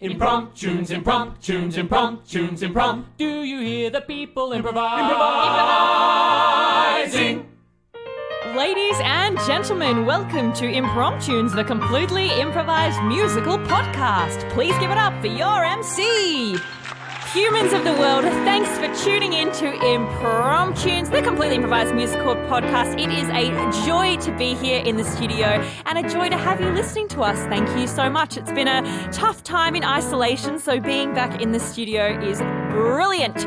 Impromptunes, impromptunes, impromptunes, impromptu. Do you hear the people improvising? Ladies and gentlemen, welcome to Impromptunes, the completely improvised musical podcast. Please give it up for your MC. Humans of the world, thanks for tuning in to Impromptunes, the completely improvised musical podcast. It is a joy to be here in the studio and a joy to have you listening to us. Thank you so much. It's been a tough time in isolation, so being back in the studio is brilliant.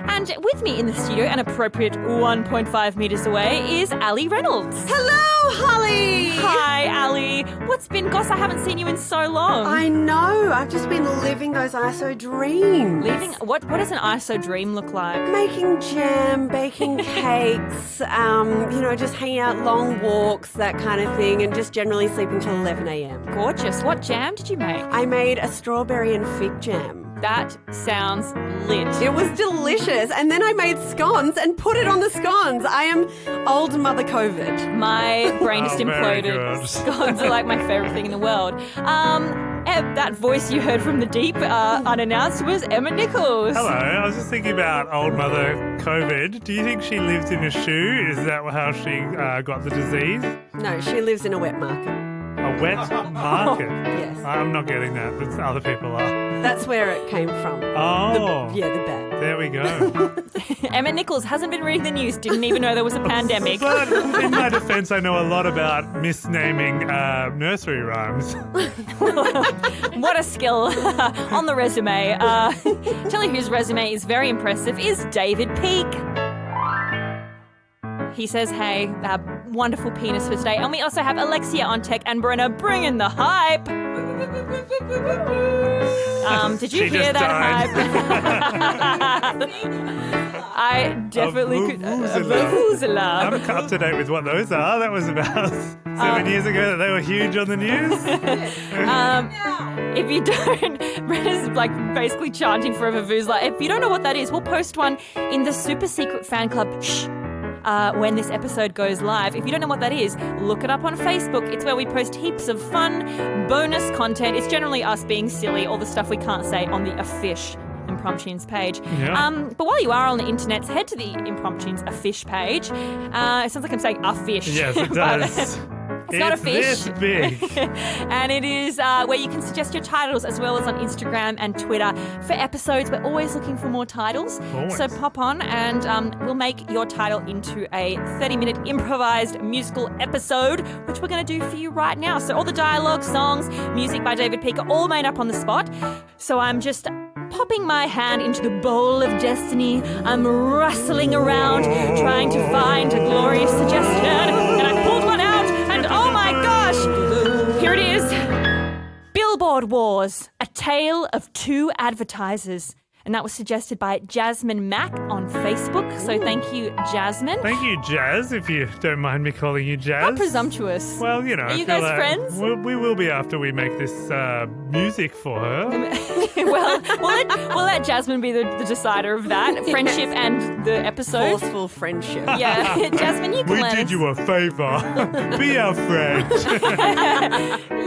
And with me in the studio, an appropriate 1.5 metres away, is Ali Reynolds. Hello, Hollie! Hi, Ali. What's been, gosh, I haven't seen you in so long. I know. I've just been living those ISO dreams. What does an ISO dream look like? Making jam, baking cakes, just hanging out long walks, that kind of thing, and just generally sleeping till 11 a.m. Gorgeous. What jam did you make? I made a strawberry and fig jam. That sounds lit. It was delicious. And then I made scones and put it on the scones. I am old Mother COVID. My brain just very imploded. good. Scones are like my favourite thing in the world. That voice you heard from the deep, unannounced, was Emmet Nichols. Hello, I was just thinking about old mother COVID. Do you think she lived in a shoe? Is that how she got the disease? No, she lives in a wet market. A wet market? Yes. I'm not getting that, but other people are. That's where it came from. Oh. The bag. There we go. Emmet Nichols hasn't been reading the news, didn't even know there was a pandemic. But in my defence, I know a lot about misnaming nursery rhymes. What a skill on the resume. Tell you whose resume is very impressive is David Peake. He says, hey, wonderful penis for today. And we also have Alexia on tech and Brenna bringing the hype. Did you hear that hype? I definitely could. I'm up to date with what those are. That was about 7 years ago that they were huge on the news. If you don't, Brenna's like basically chanting for a vuvuzela. If you don't know what that is, we'll post one in the super secret fan club. Shh. When this episode goes live. If you don't know what that is, look it up on Facebook. It's where we post heaps of fun, bonus content. It's generally us being silly, all the stuff we can't say on the Affish Impromptunes page. Yeah. But while you are on the internet, head to the Impromptunes Affish page. It sounds like I'm saying Affish. Yes, it does. It's not a fish. This big. And it is where you can suggest your titles as well as on Instagram and Twitter for episodes. We're always looking for more titles. Always. So pop on and we'll make your title into a 30-minute improvised musical episode, which we're going to do for you right now. So all the dialogue, songs, music by David Peake are all made up on the spot. So I'm just popping my hand into the bowl of destiny. I'm rustling around trying to find a glorious suggestion. And I pulled one out. And oh my gosh, here it is. Billboard Wars, a tale of two advertisers. And that was suggested by Jasmine Mack on Facebook. So thank you, Jasmine. Thank you, Jazz, if you don't mind me calling you Jazz. How presumptuous. Well, you know. Are I you feel guys like friends? We will be after we make this music for her. Well, we'll let Jasmine be the decider of that. Friendship and the episode. Forceful friendship. Yeah, Jasmine, you can We let did us... you a favour. Be our friend.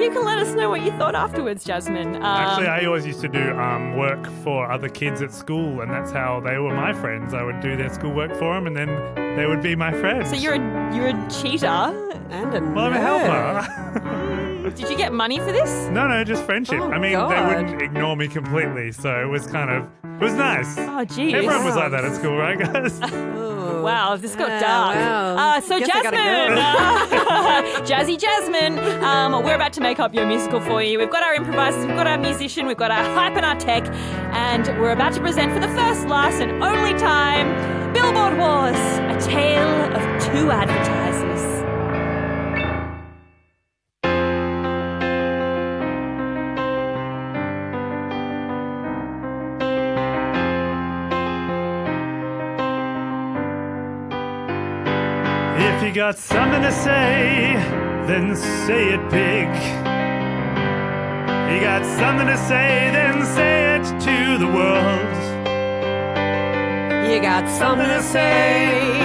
You can let us know what you thought afterwards, Jasmine. Actually, I always used to do work for other kids at school, and that's how they were my friends. I would do their schoolwork for them, and then they would be my friends. So you're a cheater. And a Well, I'm a nerd. helper. Did you get money for this? No, just friendship. Oh, I mean, God. they wouldn't ignore me completely, so it was nice. Oh, geez. Everyone was like that at school, right, guys? Ooh. Wow, this got Yeah, dark. wow. So Guess I gotta Jasmine, Jazzy Jasmine, we're about to make up your musical for you. We've got our improvisers, we've got our musician, we've got our hype and our tech, and we're about to present for the first, last, and only time, Billboard Wars, a tale of two advertisers. If you got something to say, then say it big. You got something to say, then say it to the world. You got something to say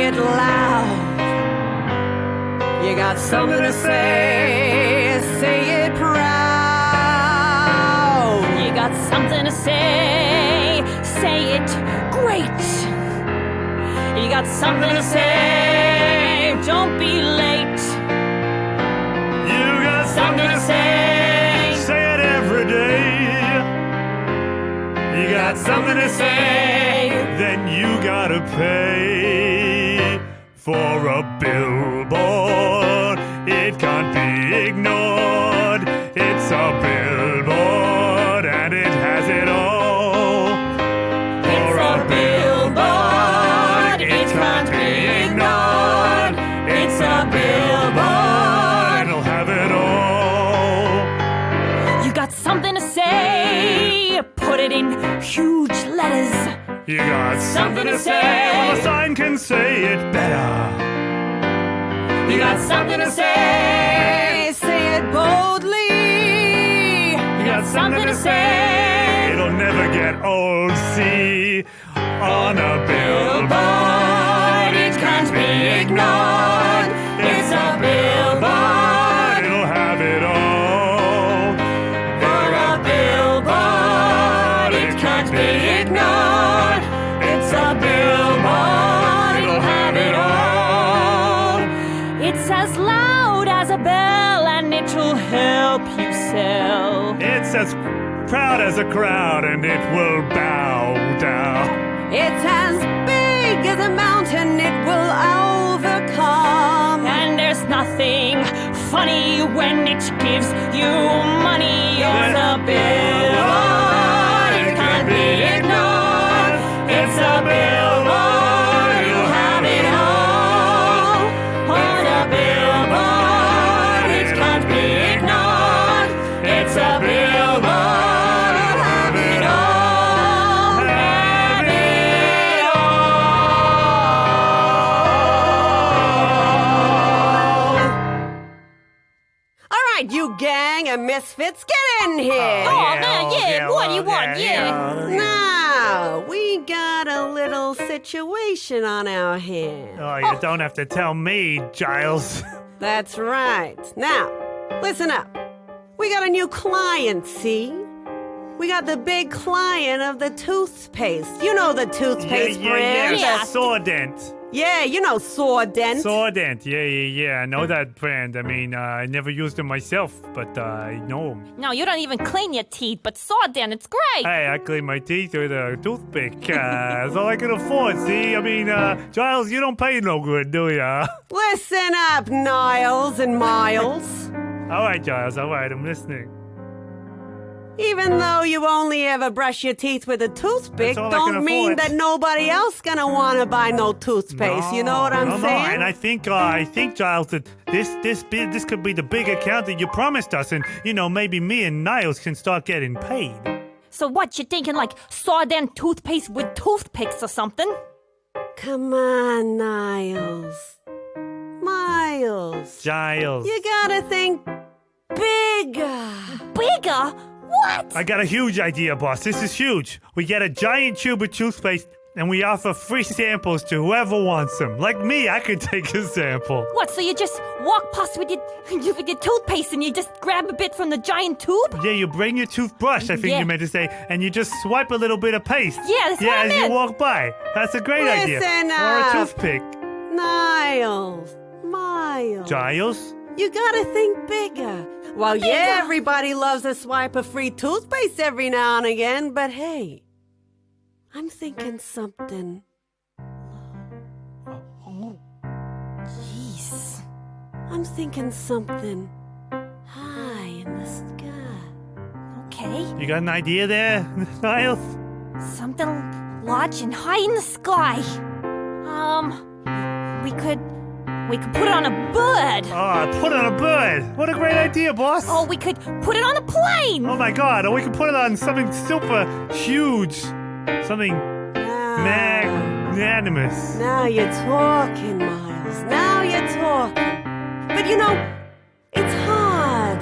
it loud. You got something to say it proud. to say, say it great. You got something to say, don't be late. You got Something to say, say it every day. You got something to say, then you gotta pay for a billboard. It can't be ignored. It's a billboard and it has it all. For a billboard, it can't be ignored. It's a billboard, it'll have it all. you got something to say, put it in huge letters. You got something to say, well, a sign can say it better. You got something to say, say it boldly. You got something to say, it'll never get old. See, on a billboard, it can't be ignored. It's a billboard, it'll have it all. For a billboard, it can't be ignored. It's a billboard, it'll have it all. it's as loud as a bell and it'll help you sell. It's as proud as a crowd and it will bow down. It's as big as a mountain, it will overcome. And there's nothing funny when it gives you money on a billboard. It can't be ignored. It's a billboard, you'll have it all. On a billboard, it can't be ignored. It's a billboard, you'll have it all. Have it all. All right, you gang of misfits, get in here. Oh, man, yeah, what do you want? Yeah. Now, we got a little situation on our hands. Oh, you don't have to tell me, Giles. That's right. Now, listen up. We got a new client, see? We got the big client of the toothpaste. You know the toothpaste brand? Yeah. Sordent. Yeah, you know Sordent. Sordent. Yeah. I know that brand. I mean, I never used it myself, but I know them. No, you don't even clean your teeth, but Sordent, it's great. Hey, I clean my teeth with a toothpick. That's all I can afford, see? I mean, Giles, you don't pay no good, do ya? Listen up, Niles and Miles. All right, Giles, all right, I'm listening. Even though you only ever brush your teeth with a toothpick, That's all I can don't mean afford. that nobody else gonna want to buy no toothpaste. You know what I'm no, saying? And I think, Giles, that this could be the big account that you promised us, and maybe me and Niles can start getting paid. So what, you thinking like Sordent toothpaste with toothpicks or something? Come on, Niles. Miles. Giles, You gotta think bigger. Bigger? What? I got a huge idea, boss. This is huge. We get a giant tube of toothpaste, and we offer free samples to whoever wants them. Like me, I could take a sample. What, so you just walk past with your toothpaste and you just grab a bit from the giant tube? Yeah, you bring your toothbrush, I think Yeah. you meant to say, and you just swipe a little bit of paste. Yeah, that's what I as meant. you walk by. That's a great idea. Listen Or a up. toothpick. Niles. Miles. Giles? You gotta think bigger. Well, yeah, everybody loves a swipe of free toothpaste every now and again, but hey, I'm thinking something. Jeez. I'm thinking something high in the sky. Okay. You got an idea there, Niles? Something large and high in the sky. We could put it on a bird. Oh, put it on a bird. What a great idea, boss. Or we could put it on a plane. Oh my god, or we could put it on something super huge. Something magnanimous. Now you're talking, Miles. Now you're talking. But it's hard.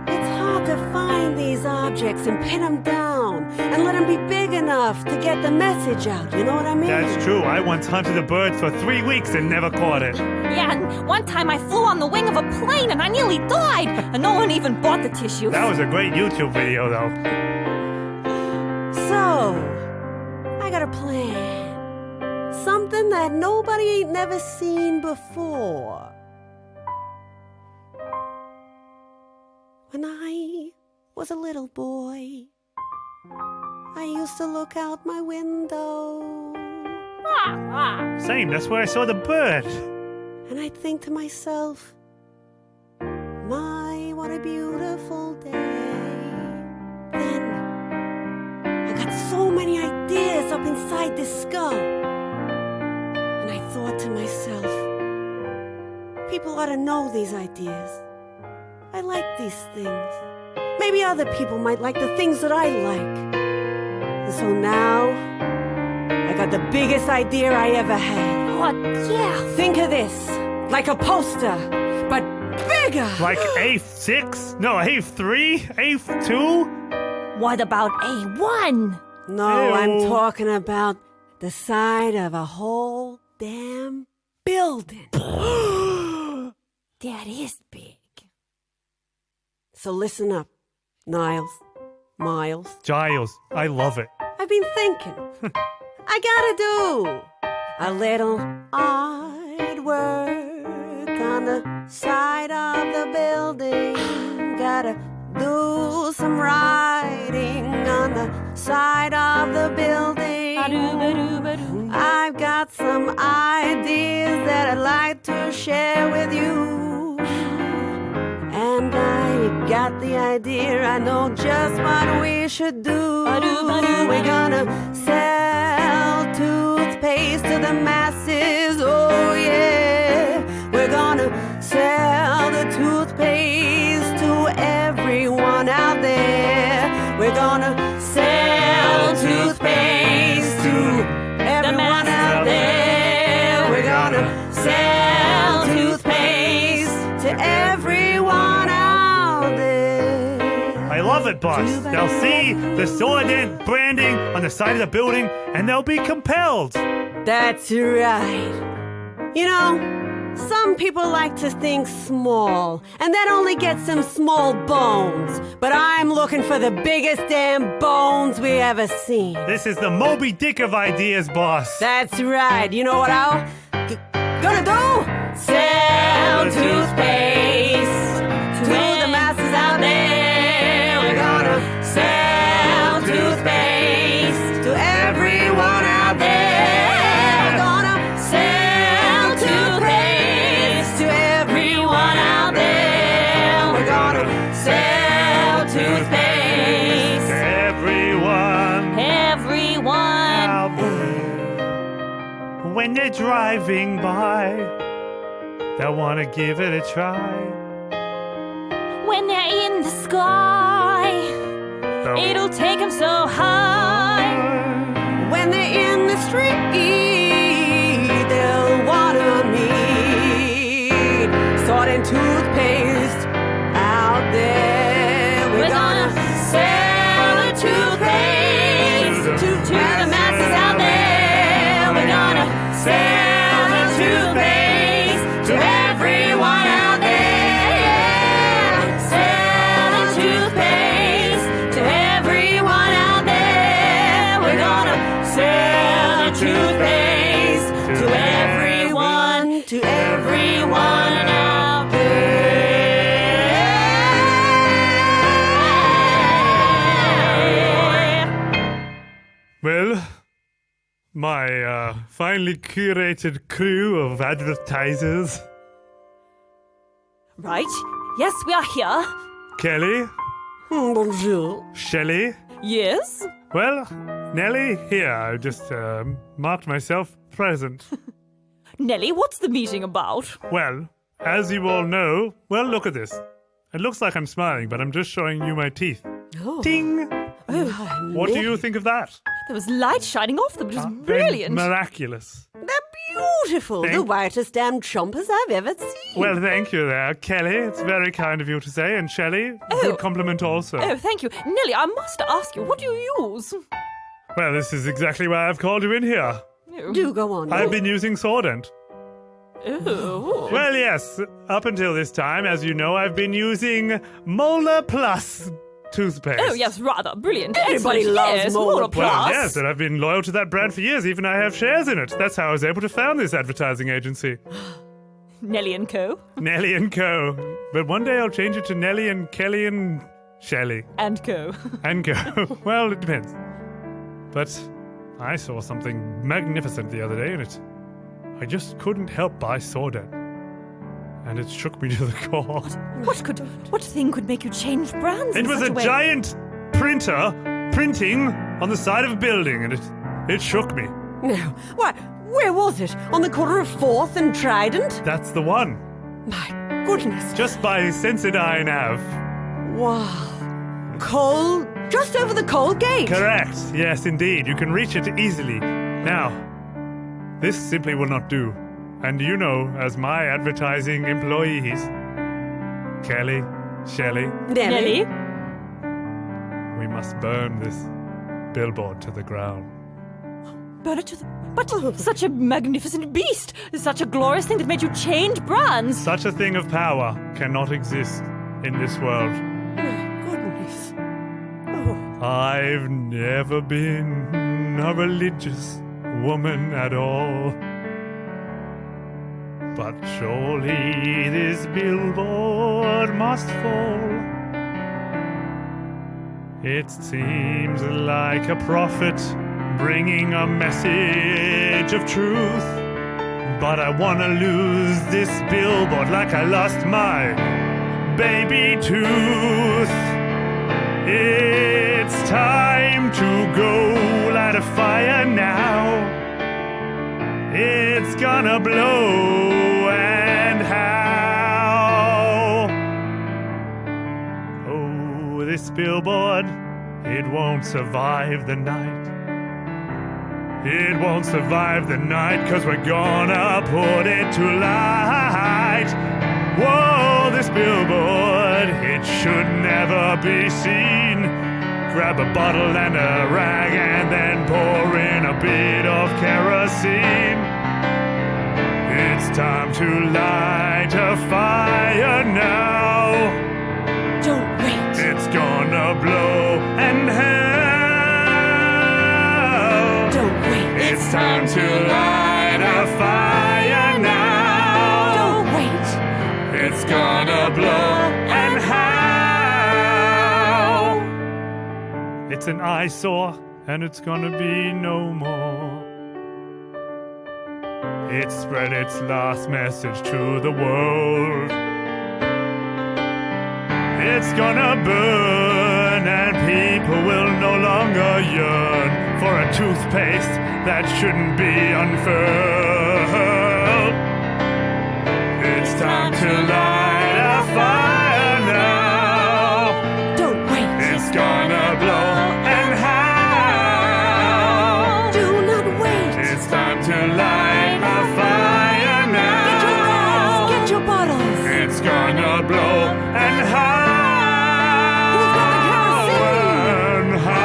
It's hard to find these objects and pin them down and let them be big enough to get the message out. You know what I mean? That's true. I once hunted a bird for 3 weeks and never caught it. Yeah, and one time I flew on the wing of a plane and I nearly died. And no one even bought the tissue. That was a great YouTube video, though. So, I got a plan. Something that nobody ain't never seen before. When I was a little boy, I used to look out my window. Same, that's where I saw the bird. And I'd think to myself, my, what a beautiful day. Then, I got so many ideas up inside this skull. And I thought to myself, people ought to know these ideas. I like these things. Maybe other people might like the things that I like. And so now, I got the biggest idea I ever had. Oh, yeah. Think of this, like a poster, but bigger. Like A6? No, A3? A2? What about A1? No, Ew. I'm talking about the side of a whole damn building. That is big. So listen up, Niles, Miles. Giles, I love it. I've been thinking. I gotta do a little odd work on the side of the building. Gotta do some writing on the side of the building. I've got some ideas that I'd like to share with you. And I got the idea, I know just what we should do. We're gonna sell toothpaste to the masses, oh yeah. We're gonna sell the toothpaste to everyone out there. We're gonna sell toothpaste to everyone out there. We're gonna sell toothpaste to everyone out there. I love it, boss. They'll see the Sordent branding on the side of the building and they'll be compelled. That's right. You know, some people like to think small, and that only gets them small bones. But I'm looking for the biggest damn bones we ever seen. This is the Moby Dick of ideas, boss. That's right. You know what I'll gonna do? Sell toothpaste to the masses out there. We're gonna sell toothpaste to everyone out there. We're gonna sell toothpaste to everyone out there. We're gonna sell toothpaste. Everyone Everyone. out there. When they're driving by, they'll want to give it a try. When they're in the sky, it'll take them so high. When they're in the street, they'll wanna meet Sordent toothpaste out there. We're gonna sell the toothpaste to the masses out there. We're gonna sell the toothpaste to everyone out there. Yeah. Sell the toothpaste to everyone out there. We're gonna sell the toothpaste to everyone out there. Well, my finely curated crew of advertisers. Right? Yes, we are here. Kelly, Bonjour. Shelley. Yes? Well, Nellie, here, I just marked myself present. Nellie, what's the meeting about? Well, as you all know, well, look at this. It looks like I'm smiling, but I'm just showing you my teeth. Oh. Ting! What do you think of that? There was light shining off them, which is They're brilliant. Miraculous. They're beautiful. The Thank- whitest damn chompers I've ever seen. Well, thank you there, Kelly. It's very kind of you to say. And Shelley, good compliment also. Oh, thank you. Nellie, I must ask you, what do you use? Well, this is exactly why I've called you in here. Do go on. I've been using Sordent. Oh. Well, yes, up until this time, as you know, I've been using Molar Plus toothpaste. Oh, yes, rather. Brilliant. Everybody Excellent. loves yes, more more applause. Well, applause. yes, and I've been loyal to that brand for years. Even I have shares in it. That's how I was able to found this advertising agency. Nelly and Co. Nelly and Co. But one day I'll change it to Nelly and Kelly and Shelley. And Co. And Co. Well, it depends. But I saw something magnificent the other day, and I just couldn't help but saw that. And it shook me to the core. What thing could make you change brands? It in was such a way? giant printer printing on the side of a building, and it shook me. Now, why, where was it? On the corner of 4th and Trident? That's the one. My goodness. Just by Sensodyne Ave. Wow. Coal, just over the coal gate. Correct. Yes, indeed. You can reach it easily. Now, this simply will not do. And you know, as my advertising employees, Kelly, Shelley, Nelly? we must burn this billboard to the ground. Burn it to the... But such a magnificent beast! Such a glorious thing that made you change brands! Such a thing of power cannot exist in this world. My goodness. Oh. I've never been a religious woman at all. But surely this billboard must fall. It seems like a prophet bringing a message of truth. But I wanna lose this billboard like I lost my baby tooth. It's time to go light a fire now. It's gonna blow, and how? Oh, this billboard, it won't survive the night. It won't survive the night, 'cause we're gonna put it to light. Whoa, this billboard, it should never be seen. Grab a bottle and a rag and then pour in a bit of kerosene. It's time to light a fire now. Don't wait. It's gonna blow and hell. Don't wait. It's time to light a fire now. Don't wait. It's gonna blow and how? It's an eyesore and it's gonna be no more. It spread its last message to the world. It's gonna burn and people will no longer yearn for a toothpaste that shouldn't be unfurled. It's time to light a fire now. Don't wait. It's gonna blow and how? Do not wait. It's time to light a fire now. Get your rags. Get your bottles. It's gonna blow and how? Who's got the kerosene? And how?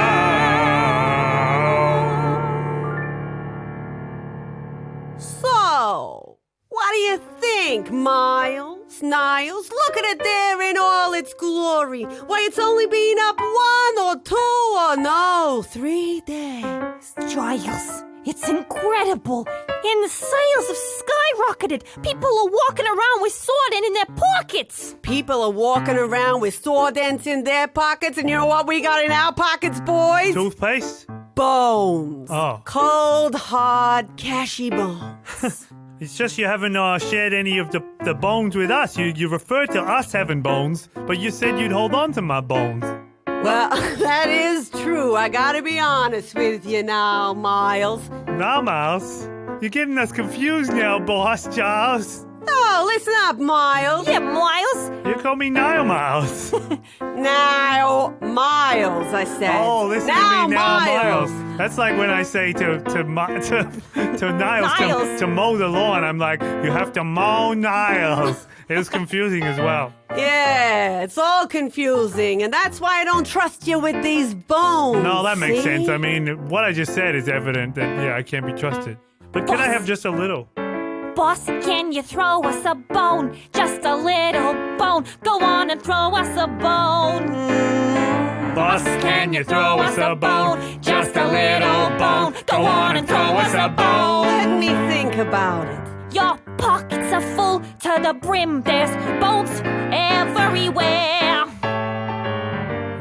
So, what do you think, Miles? Niles? Look at it there in all its glory. Why, it's only been up 1 or 2 or no, 3 days. Giles, it's incredible. And the sales have skyrocketed. People are walking around with sword in their pockets. People are walking around with sword dents in their pockets, and you know what we got in our pockets, boys? Toothpaste? Bones. Oh. Cold, hard, cashy bones. It's just you haven't shared any of the bones with us. You referred to us having bones, but you said you'd hold on to my bones. Well, that is true. I gotta be honest with you now, Miles. Now, Miles, you're getting us confused now, boss Charles. Oh, listen up, Miles. Yeah, Miles. You call me Nile Miles. Now, Miles, I said. Oh, listen to now, me now, Miles. That's like when I say to Niles Niles. to mow the lawn. I'm like, you have to mow Niles. It was confusing as well. Yeah, it's all confusing, and that's why I don't trust you with these bones. No, that makes see? sense. I mean, what I just said is evident that, yeah, I can't be trusted. But can I have just a little? Boss, can you throw us a bone? Just a little bone. Go on and throw us a bone. Boss, can you throw us a bone? Just a little bone. Go on and throw us a bone. Let me think about it. Your pockets are full to the brim. There's bones everywhere.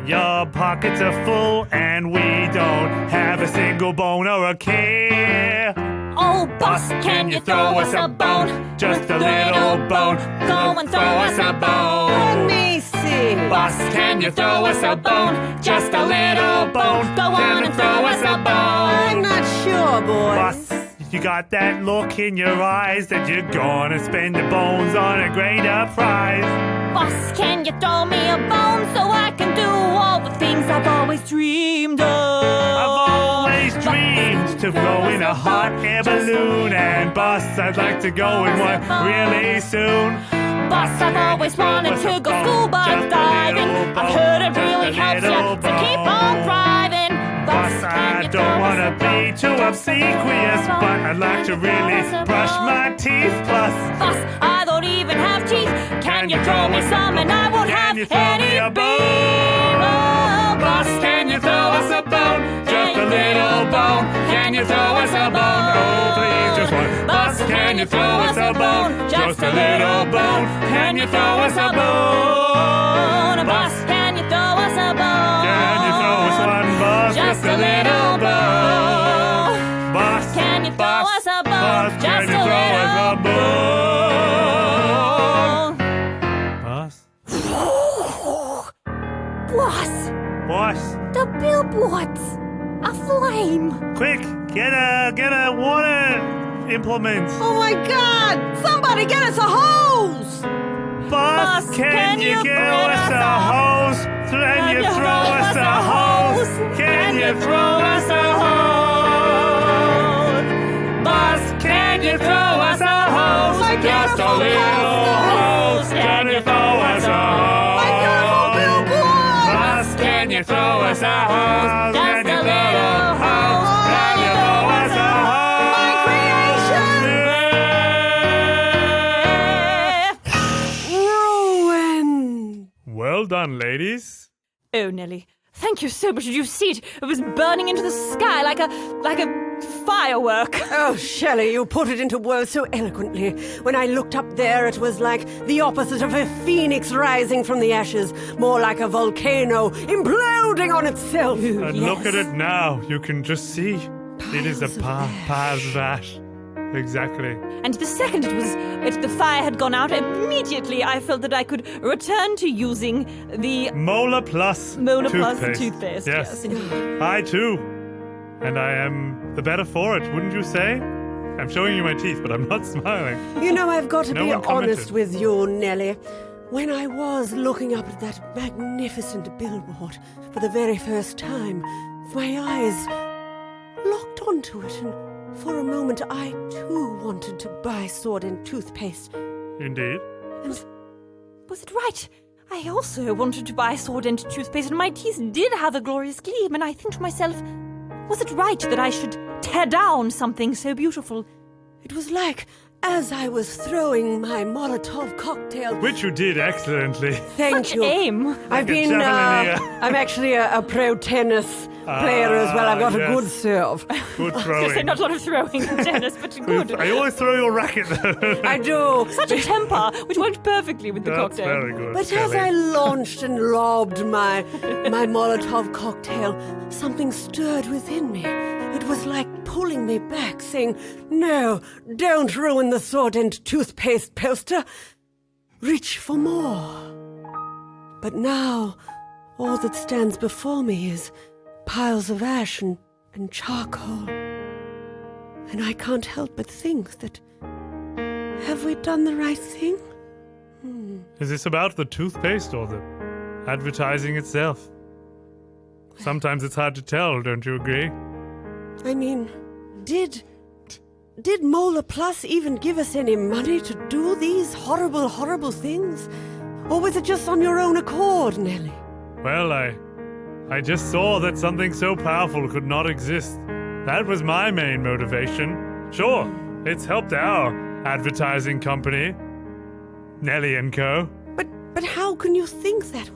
Your pockets are full and we don't have a single bone or a care. Oh, boss, can you throw us a bone? Just a little bone. Go and throw us a Let bone. me see. Boss, can you throw us a bone? Just a little bone. Go on and throw us a bone. I'm not sure, boys. Boss, you got that look in your eyes that you're gonna spend the bones on a greater prize. Boss, can you throw me a bone so I can do all the things I've always dreamed of? I've always dreamed to grow in a hot air balloon, and boss, I'd like to go in one really soon. Boss, I've always wanted to go scuba diving. I've heard it really helps you to keep on thriving. Boss, I don't wanna be too obsequious, but I'd like to really brush my teeth. Plus, Boss, I don't even have teeth. Can you throw me some and I won't have can you throw me any a beef? Oh, Boss, can you throw us a bone? Just a little bone. Can you throw us a bone? oh please, just one. Boss, can you throw us a bone? Just a little bone. Can you throw us a bone? Boss, can you throw us a bone? Can you throw us one, boss? Just a little bone. Boss, Can you throw us a bone? boss, can Just you a throw us a little bone? bone. Boss, Boss, boss, the billboards, aflame. quick, get a water implement. Oh my God! Somebody get us a hose! Boss, can you give us a hose? Can you throw us a hose? Can you throw us a hose? Boss, can you throw us a hose? My Just a beautiful little hose. Can you throw us a My beautiful hose? billboard! Boss, can you throw us a hose? Can Just you a little hose. Can you throw us a My creation! Ruined! Well done, ladies. Oh, Nellie, thank you so much. Did you see it? It was burning into the sky like a firework. Oh, Shelley, you put it into words so eloquently. When I looked up there, it was like the opposite of a phoenix rising from the ashes, more like a volcano imploding on itself. And look at it now. You can just see. It is a piles of ash. Exactly. And the second the fire had gone out, immediately I felt that I could return to using the Molar Plus Molar Plus toothpaste. toothpaste. Yes. indeed. I too. And I am the better for it, wouldn't you say? I'm showing you my teeth, but I'm not smiling. You know, I've got to No be one commented. honest with you, Nellie. When I was looking up at that magnificent billboard for the very first time, my eyes locked onto it, and for a moment I too wanted to buy sword and toothpaste. Indeed. And Was it right? I also wanted to buy sword and toothpaste, and my teeth did have a glorious gleam, and I think to myself, was it right that I should tear down something so beautiful? it was like as I was throwing my Molotov cocktail. Which you did excellently. Thank Such you. aim. I've a been, javelineer. I'm actually a pro tennis player as well. I've got yes. a good serve. Good I was going to say throwing. not a lot of throwing in tennis, but good. I always throw your racket though. I do. Such a temper, which worked perfectly with the That's cocktail. very good. But as Kelly. I launched and lobbed my Molotov cocktail, something stirred within me. It was like pulling me back, saying, "No, don't ruin the sword and toothpaste poster. Reach for more." But now, all that stands before me is piles of ash and charcoal. And I can't help but think that, have we done the right thing? Is this about the toothpaste or the advertising itself? Sometimes it's hard to tell, don't you agree? I mean, did Molar Plus even give us any money to do these horrible, horrible things? Or was it just on your own accord, Nellie? Well, I just saw that something so powerful could not exist. That was my main motivation. Sure, it's helped our advertising company, Nelly & Co. But how can you think that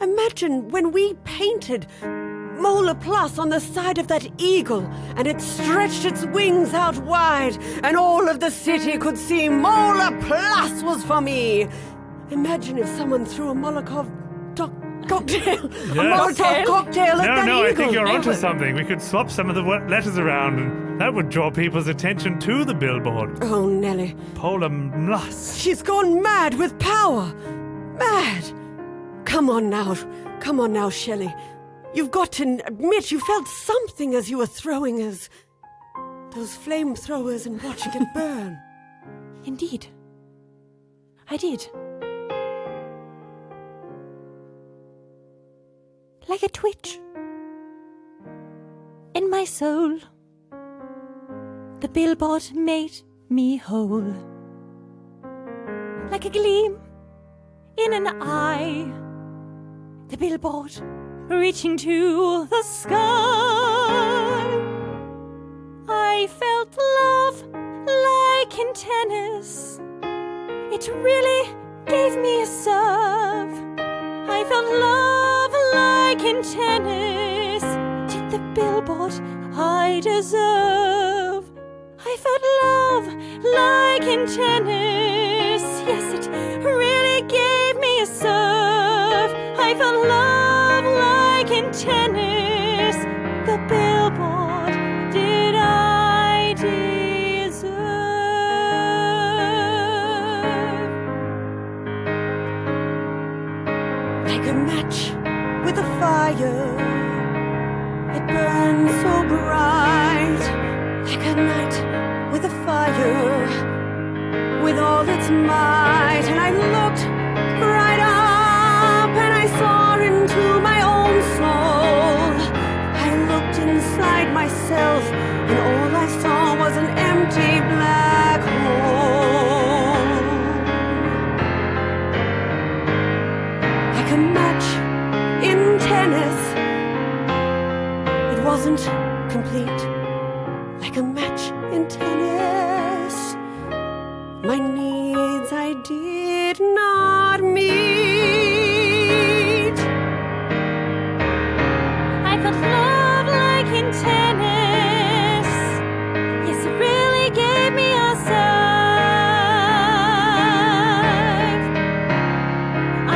Imagine when we painted Mola Plus on the side of that eagle, and it stretched its wings out wide, and all of the city could see Mola Plus was for me. Imagine if someone threw a Molotov cocktail, a Molotov cocktail at that eagle. I think you're onto something. We could swap some of the letters around, and that would draw people's attention to the billboard. Oh, Nellie. Polar Plus. She's gone mad with power. Mad. Come on now, Shelley. You've got to admit you felt something as you were throwing those flamethrowers and watching it burn. Indeed. I did. Like a twitch in my soul, the billboard made me whole. Like a gleam in an eye, the billboard reaching to the sky. I felt love like in tennis. It really gave me a serve. I felt love like in tennis. Did the billboard I deserve? I felt love like in tennis. Yes, it really gave me a serve. I felt love like in tennis. The billboard did I deserve? Like a match with a fire, it burns so bright. Like a night with a fire, with all its might. And I looked right up and I saw into my own soul. I looked inside myself and all I saw was an empty black hole. Like a match in tennis, it wasn't complete. Like a match in tennis, my needs I did not meet. I felt love like in tennis. Yes, it really gave me a serve.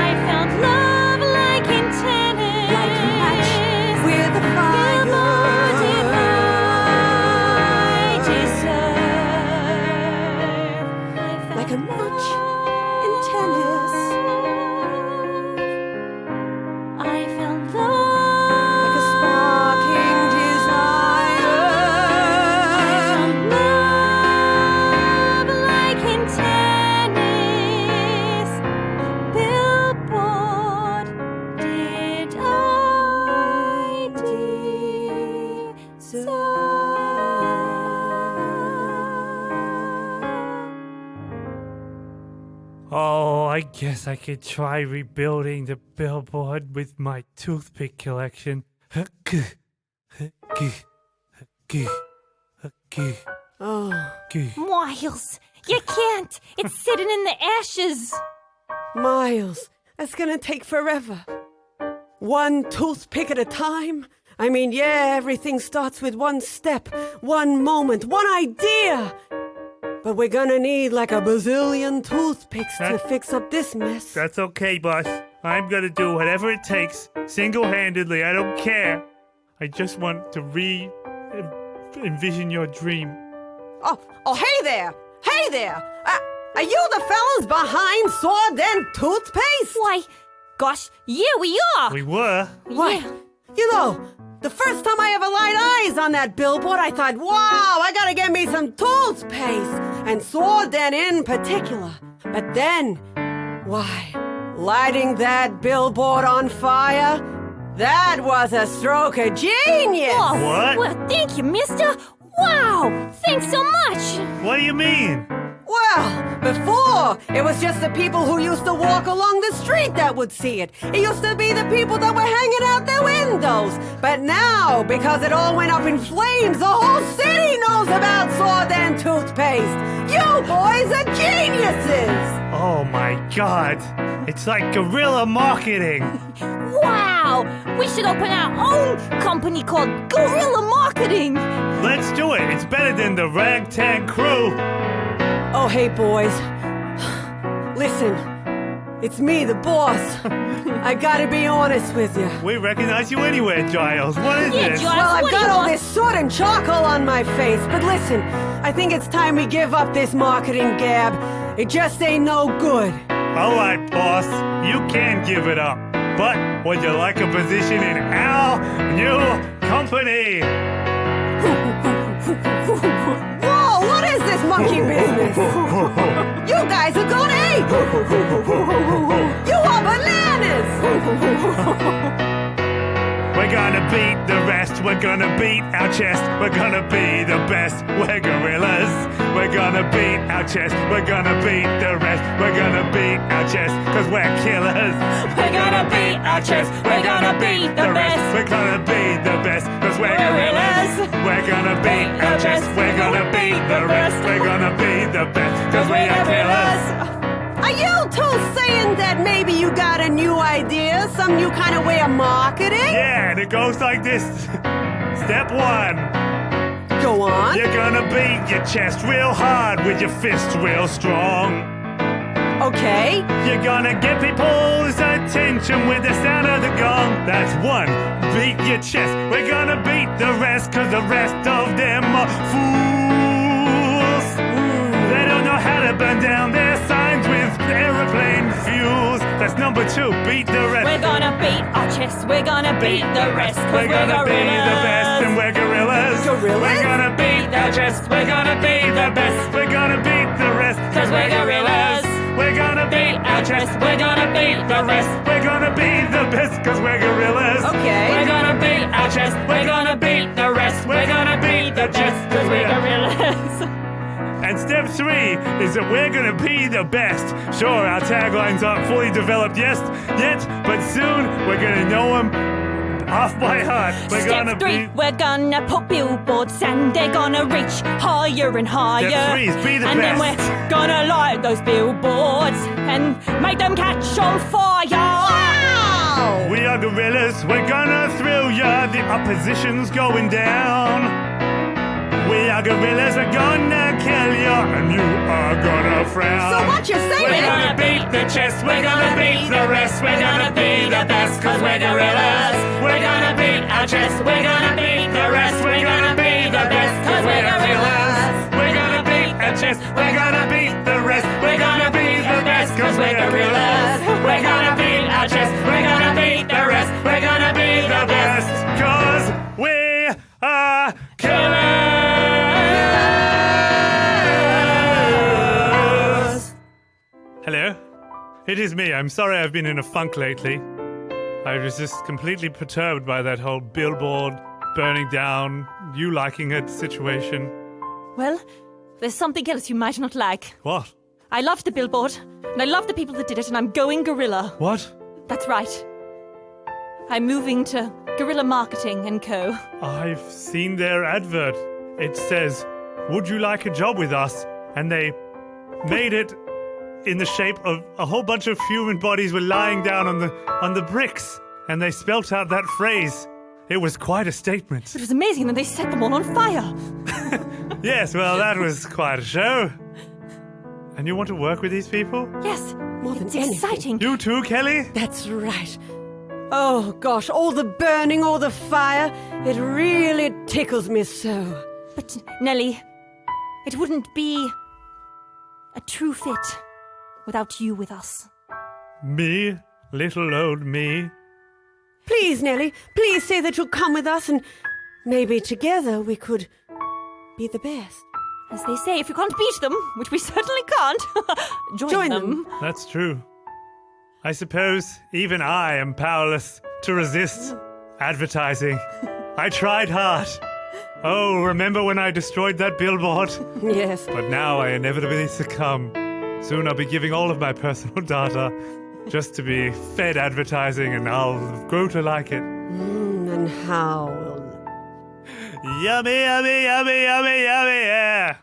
I felt love like in tennis. Like a match with a fire. Like a match in tennis, I felt love like a sparking desire. I felt love like in tennis. Billboard did I Oh, I guess I could try rebuilding the billboard with my toothpick collection. Oh, Miles, you can't. It's sitting in the ashes. Miles, that's gonna take forever. One toothpick at a time? I mean, yeah, everything starts with one step, one moment, one idea. But we're gonna need like a bazillion toothpicks to fix up this mess. That's okay, boss. I'm gonna do whatever it takes, single-handedly. I don't care. I just want to envision your dream. Oh, hey there! Hey there! Are you the fellas behind Sword and Toothpaste? Why, gosh, yeah, we are. We were. Why, Yeah. you know, the first time I ever laid eyes on that billboard, I thought, wow, I gotta get me some toothpaste, and Sword then in particular. But then, why, lighting that billboard on fire, that was a stroke of genius! Oh, What? Well, thank you, mister. Wow, thanks so much. What do you mean? Well, before, it was just the people who used to walk along the street that would see it. It used to be the people that were hanging out their windows. But now, because it all went up in flames, the whole city knows about Sword and Toothpaste. You boys are geniuses! Oh my God. It's like guerrilla marketing. Wow! We should open our own company called Guerrilla Marketing. Let's do it. It's better than the ragtag crew. Oh, hey, boys. Listen, it's me, the boss. I gotta be honest with you. We recognize you anywhere, Giles. What is Yeah, this? Giles. Well, I've what do got you all want? this soot and charcoal on my face, but listen, I think it's time we give up this marketing gab. It just ain't no good. All right, boss. You can give it up. But would you like a position in our new company? Whoa, what is this monkey business? You guys are going ape! You are bananas! We're gonna beat the rest. We're gonna beat our chest. We're gonna be the best. We're gorillas. We're gonna beat our chest. We're gonna beat the rest. We're gonna beat our chest, cause we're killers. We're gonna beat our chest. We're gonna beat the best. We're gonna be the best, cause we're gorillas. We're gonna beat our chest. We're gonna beat the rest. We're gonna be the best, cause we are killers. Are you two saying that maybe you got a new idea? Some new kind of way of marketing? Yeah, and it goes like this. Step 1. Go on. You're gonna beat your chest real hard with your fists real strong. Okay. You're gonna get people's attention with the sound of the gong. That's 1. Beat your chest. We're gonna beat the rest, cause the rest of them are fools. They don't know how to burn down their signs with aeroplane fuels. That's number 2. Beat the rest. We're gonna beat our chest. We're gonna beat the rest. Cause We're gonna be gorillas. the best, and we're gorillas. Gorillas? We're gonna beat our chest. We're gonna be the best. We're gonna beat the rest, Cause we're gorillas. We're gonna beat our chest. We're gonna beat the rest. We're gonna be the best, cause we're gorillas. Okay. We're gonna beat our chest. We're gonna beat the rest. We're gonna be the best. Cause we're gorillas. And step 3 is that we're gonna be the best. Sure, our taglines aren't fully developed yet, but soon we're gonna know them off by heart. We're gonna Step 3, be. we're gonna put billboards and they're gonna reach higher and higher. Step 3 is be the and best. then we're gonna light those billboards and make them catch on fire. Wow! We are gorillas, we're gonna thrill ya. The opposition's going down. We are gorillas, we're gonna kill ya, and you are gonna frown. So what you're saying We're is... gonna beat the chest, we're gonna beat the rest, we're gonna be the best, cause we're gorillas. We're gonna beat our chest, we're gonna beat the rest, we're gonna be the best, cause we're gorillas. We're gonna beat our chest, we're gonna beat the rest, we're gonna be the best, cause we're gorillas. We're gonna beat our chest, we're gonna beat the rest, we're gonna be the best, cause we are killers. Hello? It is me. I'm sorry I've been in a funk lately. I was just completely perturbed by that whole billboard burning down, you liking it situation. Well, there's something else you might not like. What? I loved the billboard, and I love the people that did it, and I'm going gorilla. What? That's right. I'm moving to Guerrilla Marketing and Co. I've seen their advert. It says, "Would you like a job with us?" And they made it in the shape of a whole bunch of human bodies were lying down on the bricks, and they spelt out that phrase. It was quite a statement. It was amazing, and they set them all on fire. Yes, well, that was quite a show. And you want to work with these people? Yes, More than it's anything. exciting. You too, Kelly? That's right. Oh, gosh, all the burning, all the fire. It really tickles me so. But, Nellie, it wouldn't be a true fit without you with us. Me? Little old me? Please, Nellie, please say that you'll come with us and maybe together we could be the best. As they say, if you can't beat them, which we certainly can't, join them. That's true. I suppose even I am powerless to resist advertising. I tried hard. Oh, remember when I destroyed that billboard? Yes. But now I inevitably succumb. Soon I'll be giving all of my personal data just to be fed advertising, and I'll grow to like it. And how will... Yummy, yummy, yummy, yummy, yummy, yeah.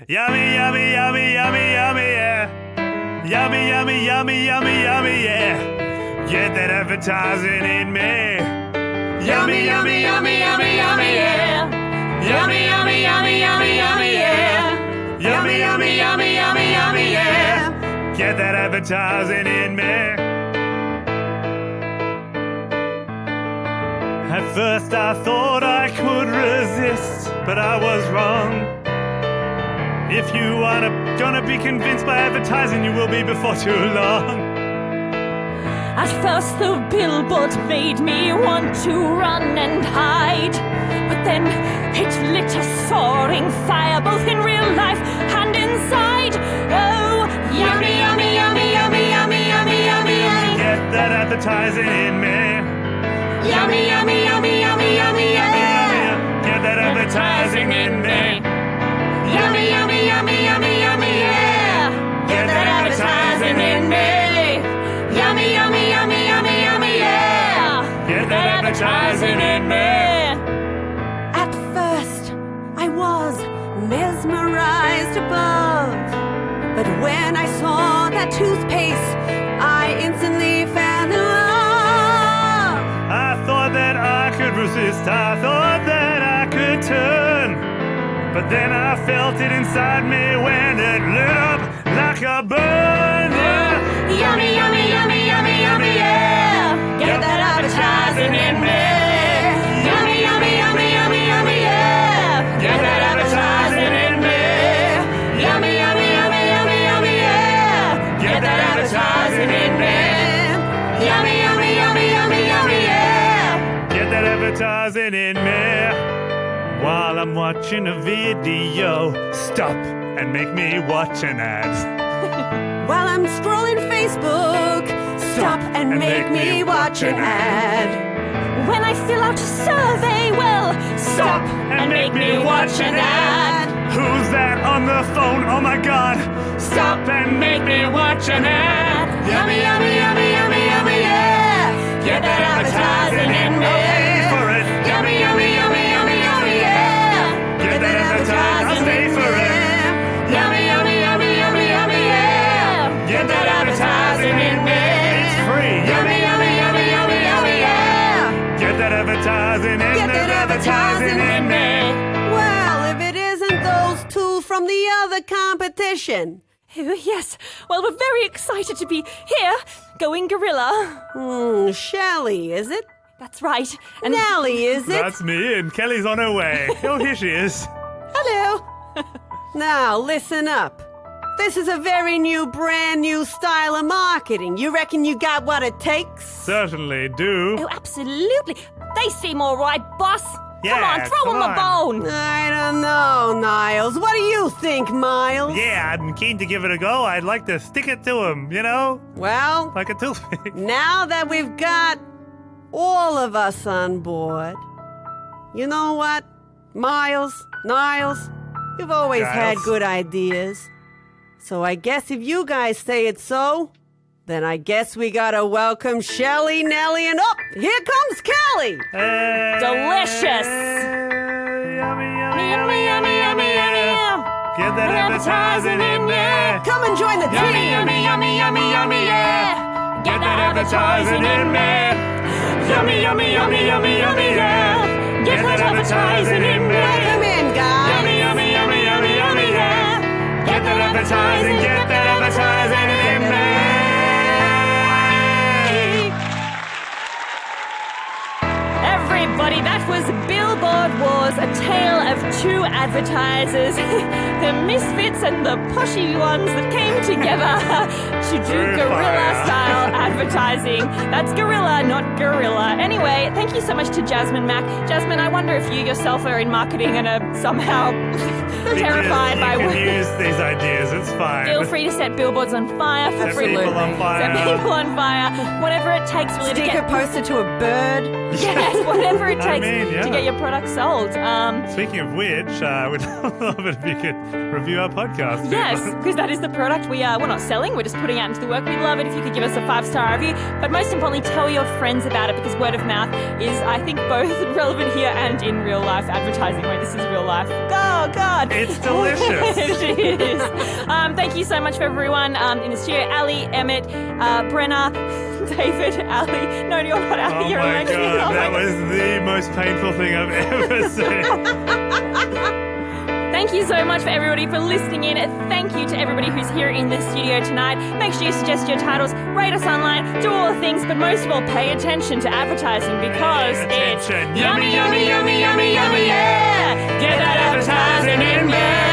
Yummy, yummy, yummy, yummy, yummy, yeah. Yummy, yummy, yummy, yummy, yummy, yeah. Get that advertising in me. Yummy, yummy, yummy, yummy, yummy, yeah. Yummy, yummy, yummy, yummy, yummy, yeah. Yummy, yummy, yummy, yummy, yummy, yeah. Get that advertising in me. At first I thought I could resist, but I was wrong. If you are gonna be convinced by advertising, you will be before too long. At first the billboards made me want to run and hide, but then it lit a soaring fire both in real life and inside. Oh, yummy, yummy, yummy, yummy, yummy, yummy, yummy, yummy. Get that advertising in me. Yummy, yummy, yummy, yummy, yummy, yeah. Get that advertising in me. Yummy, yummy, yummy, yummy, yummy, yeah. Get that advertising in me. Yummy, yummy, yummy, yummy, yummy, yeah. Get that advertising in me. At first, I was mesmerized above. But when I saw that toothpaste, I instantly fell in love. I thought that I could resist, I thought that I could turn. But then I felt it inside me when it lit up like a burner. Yummy, yummy, yummy, yummy, yummy, yeah. Get that advertising in me. Yummy, yummy, yummy, yummy, yummy, yeah. Get that advertising in me. Yummy, yummy, yummy, yummy, yummy, yeah. Get that advertising in me. Yummy, yummy, yummy, yummy, yummy, yeah. Get that advertising in me. While I'm watching a video, stop and make me watch an ad. While I'm scrolling Facebook, stop and make me watch an ad. When I fill out a survey, well, stop and make me watch an ad. Who's that on the phone? Oh my god! Stop and make me watch an ad. Yummy, yummy, yummy, yummy, yummy, yeah. Get that advertising in me. Pay for it! Yummy, yummy, yummy, yummy, yummy, yeah. Get that advertising! I'll stay for it! Yummy, yummy, yummy, yummy, yummy, yeah. Get that advertising in me. It's free! Yummy, yummy, yummy, yummy, yummy, yeah. Get that advertising in! Get that advertising In me. Well, if it isn't those two from the other competition. Oh, yes. Well, we're very excited to be here, going gorilla. Shelley, is it? That's right. And Nellie, is it? That's me, and Kelly's on her way. Oh, here she is. Hello. Now, listen up. This is a very new, brand new style of marketing. You reckon you got what it takes? Certainly do. oh, absolutely. They seem all right, boss. Come Yeah, on, throw come them a bone. I don't know, Niles. What do you think, Miles? Yeah, I'm keen to give it a go. I'd like to stick it to him, you know? Well, Like a toothpick. now that we've got all of us on board, you know what? Miles, Niles, you've always had Giles. good ideas. So I guess if you guys say it's so, then I guess we gotta welcome Shelley, Nellie, and here comes Kelly! Delicious. Yummy, yummy, Yummy, yummy, yummy, yummy, yum. Get that advertising in there. Come and join the Yummy, team! yummy, yummy, yummy, yummy, yeah. Get that advertising in me. Yummy, yummy, yummy, yummy, yummy, yeah. Get that advertising in me. Welcome in, guys! Yummy, yummy, yummy, yummy, yummy, yeah. Get that advertising, get that advertising in me. Everybody, that was Billboard Wars, a tale of two advertisers, the misfits and the poshy ones that came together to do Very fire. guerrilla-style advertising. That's gorilla, not gorilla. Anyway, thank you so much to Jasmine Mack. Jasmine, I wonder if you yourself are in marketing and are somehow terrified by You can use these ideas, it's fine. Feel free to set billboards on fire for Set free. people on fire. Set people on fire. Whatever it takes really to Stick get a poster to a bird. Yes, whatever it takes yeah. to get your product sold. Speaking of which, we'd love it if you could review our podcast. Yes, because that is the product we're not selling. We're just putting out into the work. We'd love it if you could give us a 5-star review. But most importantly, tell your friends about it because word of mouth is, I think, both relevant here and in real life advertising where this is real life. Oh, God. It's delicious. It is. Thank you so much for everyone in the studio. Ali, Emmet, Brenna, David, Ali. No, you're not Ali. Oh You're my Alexia. God, Oh my that was the most painful thing I've ever seen. Thank you so much for everybody for listening in. Thank you to everybody who's here in the studio tonight. Make sure you suggest your titles, rate us online, do all the things, but most of all, pay attention to advertising because it's Attention. yummy, yummy, yummy, yummy, yummy, yeah! Get that advertising in there!